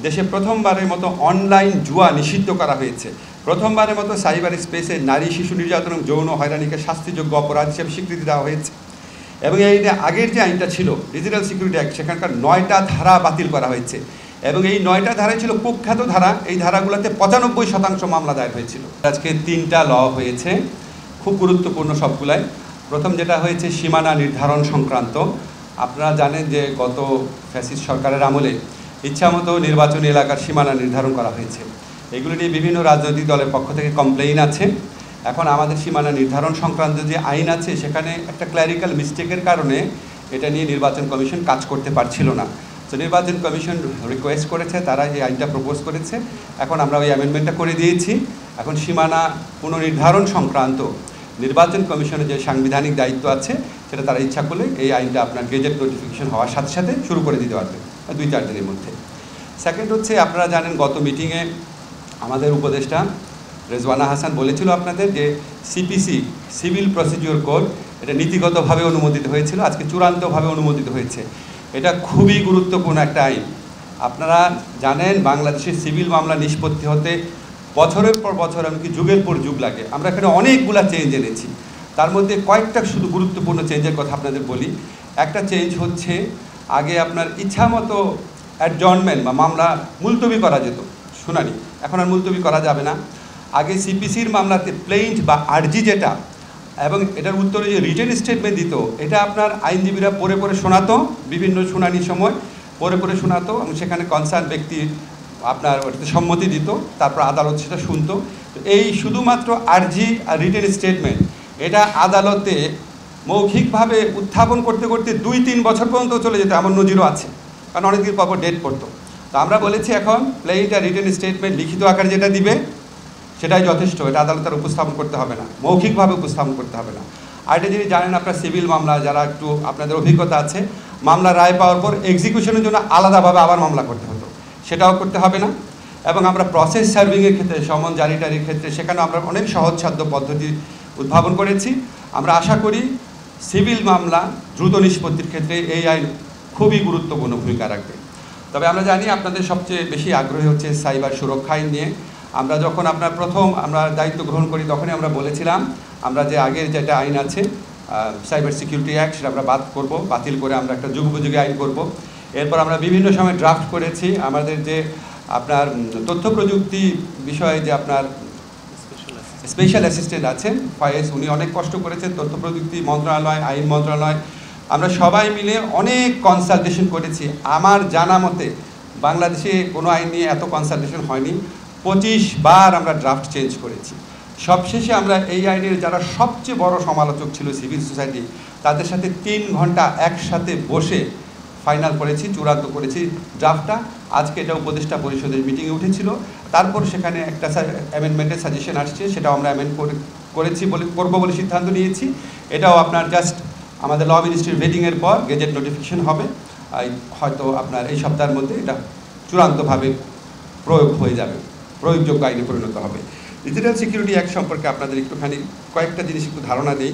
দেশে প্রথমবারের মতো অনলাইন জুয়া নিষিদ্ধ করা হয়েছে। প্রথমবারের মতো সাইবার স্পেসে নারী শিশু নির্যাতন এবং যৌন হয়রানিকে শাস্তিযোগ্য অপরাধ হিসেবে স্বীকৃতি দেওয়া হয়েছে। এবং এই আগের যে আইনটা ছিল ডিজিটাল সিকিউরিটি অ্যাক্ট, সেখানকার 9টা ধারা বাতিল করা হয়েছে। এবং এই 9টা ধারাই ছিল কুখ্যাত ধারা। এই ধারাগুলোতে 95% মামলা দায়ের হয়েছিল। আজকে 3টা ল হয়েছে, খুব গুরুত্বপূর্ণ সবগুলাই। প্রথম যেটা হয়েছে সীমানা নির্ধারণ সংক্রান্ত। আপনারা জানেন যে গত ফ্যাসিস্ট সরকারের আমলে ইচ্ছামতো নির্বাচনী এলাকার সীমানা নির্ধারণ করা হয়েছে। এগুলি নিয়ে বিভিন্ন রাজনৈতিক দলের পক্ষ থেকে কমপ্লেইন আছে। এখন আমাদের সীমানা নির্ধারণ সংক্রান্ত যে আইন আছে সেখানে একটা ক্ল্যারিক্যাল মিস্টেকের কারণে এটা নিয়ে নির্বাচন কমিশন কাজ করতে পারছিল না। তো নির্বাচন কমিশন রিকোয়েস্ট করেছে, তারা এই আইনটা প্রপোজ করেছে। এখন আমরা ওই অ্যামেন্ডমেন্টটা করে দিয়েছি। এখন সীমানা পুনর্নির্ধারণ সংক্রান্ত নির্বাচন কমিশনের যে সাংবিধানিক দায়িত্ব আছে সেটা তারা ইচ্ছা করলে এই আইনটা আপনার গেজেট নোটিফিকেশন হওয়ার সাথে সাথে শুরু করে দিতে পারবে 2-4 দিনের মধ্যে। সেকেন্ড হচ্ছে, আপনারা জানেন গত মিটিংয়ে আমাদের উপদেষ্টা রেজওয়ানা হাসান বলেছিল আপনাদের যে সিপিসি সিভিল প্রসিডিওর কোড এটা নীতিগতভাবে অনুমোদিত হয়েছিল, আজকে চূড়ান্তভাবে অনুমোদিত হয়েছে। এটা খুবই গুরুত্বপূর্ণ একটা আইন। আপনারা জানেন বাংলাদেশের সিভিল মামলা নিষ্পত্তি হতে বছরের পর বছর, এমনকি যুগের পর যুগ লাগে। আমরা এখানে অনেকগুলা চেঞ্জ এনেছি, তার মধ্যে কয়েকটা শুধু গুরুত্বপূর্ণ চেঞ্জের কথা আপনাদের বলি। একটা চেঞ্জ হচ্ছে, আগে আপনার ইচ্ছামতো অ্যাডজর্নমেন্ট বা মামলা মুলতবি করা যেত শুনানি, এখন আর মুলতবি করা যাবে না। আগে সিপিসির মামলাতে প্লেইন্ট বা আর্জি যেটা এবং এটার উত্তরে যে রিটেন স্টেটমেন্ট দিত, এটা আপনার আইনজীবীরা পড়ে পড়ে শোনাতো, বিভিন্ন শুনানির সময় পড়ে পড়ে শোনাতো এবং সেখানে কনসার্ন ব্যক্তি আপনার ওটাতে সম্মতি দিত, তারপর আদালত সেটা শুনতো। তো এই শুধুমাত্র আর্জি আর রিটেন স্টেটমেন্ট এটা আদালতে মৌখিকভাবে উত্থাপন করতে করতে 2-3 বছর পর্যন্ত চলে যেত, এমন নজিরও আছে, কারণ অনেকদিন পর ডেট পড়তো। তো আমরা বলেছি এখন প্লেইন্ট আর রিটেন স্টেটমেন্ট লিখিত আকারে যেটা দিবে সেটাই যথেষ্ট, এটা আদালতের উপস্থাপন করতে হবে না, মৌখিকভাবে উপস্থাপন করতে হবে না। আর এটা যদি জানেন আপনার সিভিল মামলা যারা একটু আপনাদের অভিজ্ঞতা আছে, মামলা রায় পাওয়ার পর এক্সিকিউশনের জন্য আলাদাভাবে আবার মামলা করতে হতো, সেটাও করতে হবে না। এবং আমরা প্রসেস সার্ভিংয়ের ক্ষেত্রে, সমন জারিটারির ক্ষেত্রে সেখানে আমরা অনেক সহজসাধ্য পদ্ধতি উদ্ভাবন করেছি। আমরা আশা করি সিভিল মামলা দ্রুত নিষ্পত্তির ক্ষেত্রে এই আইন খুবই গুরুত্বপূর্ণ ভূমিকা রাখবে। তবে আমরা জানি আপনাদের সবচেয়ে বেশি আগ্রহী হচ্ছে সাইবার সুরক্ষা আইন নিয়ে। আমরা যখন প্রথম দায়িত্ব গ্রহণ করি তখনই আমরা বলেছিলাম আমরা যে আগের যেটা আইন আছে সাইবার সিকিউরিটি অ্যাক্ট সেটা আমরা বাতিল করে আমরা একটা যুগোপযোগী আইন করব। এরপর আমরা বিভিন্ন সময় ড্রাফট করেছি। আমাদের যে আপনার তথ্য প্রযুক্তি বিষয়ে যে আপনার স্পেশাল অ্যাসিস্ট্যান্ট আছেন ফয়েজ, উনি অনেক কষ্ট করেছেন। তথ্য প্রযুক্তি মন্ত্রণালয়, আইন মন্ত্রণালয়, আমরা সবাই মিলে অনেক কনসালটেশন করেছি। আমার জানা মতে বাংলাদেশে কোনো আইন নিয়ে এত কনসালটেশন হয়নি। 25 বার আমরা ড্রাফট চেঞ্জ করেছি। সবশেষে আমরা এই আইনের যারা সবচেয়ে বড় সমালোচক ছিল সিভিল সোসাইটি, তাদের সাথে 3 ঘন্টা একসাথে বসে ফাইনাল করেছি, চূড়ান্ত করেছি ড্রাফটটা। আজকে এটা উপদেষ্টা পরিষদের মিটিংয়ে উঠেছিল, তারপর সেখানে একটা অ্যামেন্ডমেন্টের সাজেশন আসছে, সেটাও আমরা করবো বলে সিদ্ধান্ত নিয়েছি। এটাও আপনার জাস্ট আমাদের ল মিনিস্ট্রির ভেটিংয়ের পর গেজেট নোটিফিকেশন হবে, হয়তো আপনার এই সপ্তাহের মধ্যে এটা চূড়ান্তভাবে প্রয়োগ হয়ে যাবে, প্রয়োগযোগ্য আইনে পরিণত হবে। ডিজিটাল সিকিউরিটি অ্যাক্ট সম্পর্কে আপনাদের একটুখানি কয়েকটা জিনিস একটু ধারণা দিই।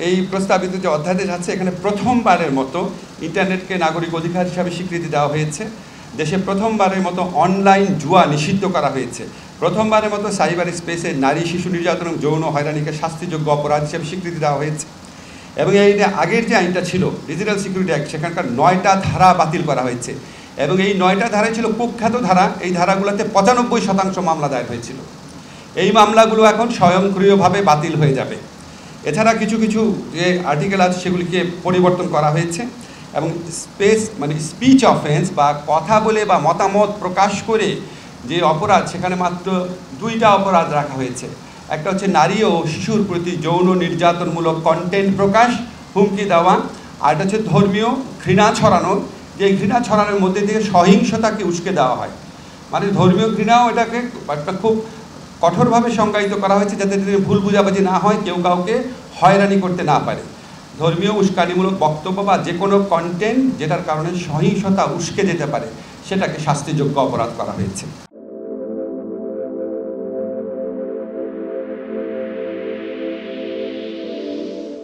এই প্রস্তাবিত যে অধ্যাদেশ আছে এখানে প্রথমবারের মতো ইন্টারনেটকে নাগরিক অধিকার হিসাবে স্বীকৃতি দেওয়া হয়েছে। দেশে প্রথমবারের মতো অনলাইন জুয়া নিষিদ্ধ করা হয়েছে। প্রথমবারের মতো সাইবার স্পেসে নারী শিশু নির্যাতন এবং যৌন হয়রানিকে শাস্তিযোগ্য অপরাধ হিসেবে স্বীকৃতি দেওয়া হয়েছে। এবং এই আগের যে আইনটা ছিল ডিজিটাল সিকিউরিটি অ্যাক্ট, সেখানকার 9টা ধারা বাতিল করা হয়েছে। এবং এই 9টা ধারাই ছিল কুখ্যাত ধারা। এই ধারাগুলোতে 95% মামলা দায়ের হয়েছিল। এই মামলাগুলো এখন স্বয়ংক্রিয়ভাবে বাতিল হয়ে যাবে। এছাড়া কিছু কিছু যে আর্টিকেল আছে সেগুলিকে পরিবর্তন করা হয়েছে। এবং স্পিচ অফেন্স বা কথা বলে বা মতামত প্রকাশ করে যে অপরাধ, সেখানে মাত্র 2টা অপরাধ রাখা হয়েছে। একটা হচ্ছে নারী ও শিশুর প্রতি যৌন নির্যাতনমূলক কন্টেন্ট প্রকাশ, হুমকি দেওয়া। আর এটা হচ্ছে ধর্মীয় ঘৃণা ছড়ানো, যে ঘৃণা ছড়ানোর মধ্যে দিয়ে সহিংসতাকে উস্কে দেওয়া হয়। মানে ধর্মীয় ঘৃণাও এটাকে একটা খুব কঠোরভাবে সংজ্ঞায়িত করা হয়েছে, যাতে ভুল বুঝাবুঝি না হয়, কেউ কাউকে হয়রানি করতে না পারে। ধর্মীয় উস্কানিমূলক বক্তব্য বা যে কোনো কন্টেন্ট যেটার কারণে সহিংসতা উস্কে যেতে পারে, সেটাকে শাস্তিযোগ্য অপরাধ করা হয়েছে।